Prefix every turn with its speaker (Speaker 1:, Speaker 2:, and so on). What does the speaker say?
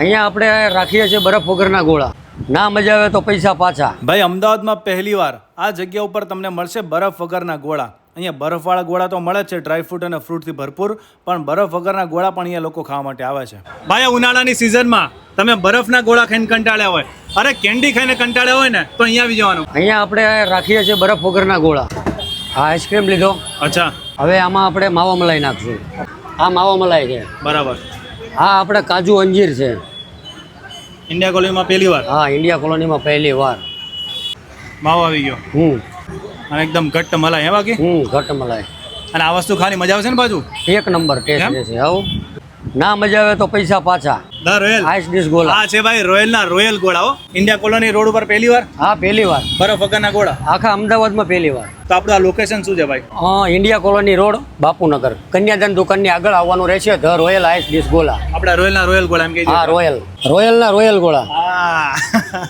Speaker 1: અહીંયા આપણે રાખીએ છીએ બરફ વગરના ગોળા. ના મજા આવે તો પૈસા પાછા.
Speaker 2: ભાઈ અમદાવાદમાં પહેલીવાર આ જગ્યા ઉપર તમને મળશે બરફ વગરના ગોળા. અહીંયા બરફવાળા ગોળા તો મળે છે, ડ્રાયફ્રૂટ અને ફ્રૂટથી ભરપૂર, પણ બરફ વગરના ગોળા પણ અહીંયા લોકો ખાવા માટે આવે છે. ભાઈ ઉનાળાની સિઝનમાં તમે બરફના ગોળા ખાઈને કંટાળ્યા હોય, અરે કેન્ડી ખાઈને કંટાળ્યા હોય ને, તો અહીંયા આવી જવાનું.
Speaker 1: અહીંયા આપણે રાખીએ છીએ બરફ વગરના ગોળા. આ આઈસ્ક્રીમ લીધો.
Speaker 2: અચ્છા,
Speaker 1: હવે આમાં આપણે માવા મલાઈ નાખશું. આ માવા મલાઈ છે.
Speaker 2: બરાબર.
Speaker 1: આ આપણે કાજુ અંજીર છે.
Speaker 2: ઇન્ડિયા કોલોનીમાં પહેલી વાર.
Speaker 1: હા, ઇન્ડિયા કોલોનીમાં પહેલી વાર
Speaker 2: માવો આવી ગયો. અને એકદમ ઘટ્ટ મલાઈ હે બાકી.
Speaker 1: ઘટ મલાઈ.
Speaker 2: અને આ વસ્તુ ખાવાની મજા આવશે ને બાજુ.
Speaker 1: એક નંબર ટેસ્ટ છે. આવું ના મજા આવે તો પૈસા પાછા.
Speaker 2: ધ રોયલ
Speaker 1: આઈસ ડિશ ગોળા.
Speaker 2: આ છે ભાઈ રોયલના રોયલ ગોળા હો. ઇન્ડિયા કોલોની રોડ ઉપર પહેલી વાર.
Speaker 1: હા, પહેલી વાર.
Speaker 2: બરફ વગરના ગોળા
Speaker 1: આખા અમદાવાદમાં પહેલી વાર.
Speaker 2: તો આપણું આ લોકેશન શું છે ભાઈ?
Speaker 1: ઇન્ડિયા કોલોની રોડ, બાપુનગર, કન્યાદાન દુકાનની આગળ આવવાનું રહેશે. ધ રોયલ આઈસ ડિશ ગોળા.
Speaker 2: આપણા રોયલના રોયલ ગોળા એમ કહી દઈએ.
Speaker 1: હા, રોયલના રોયલ ગોળા.
Speaker 2: હા.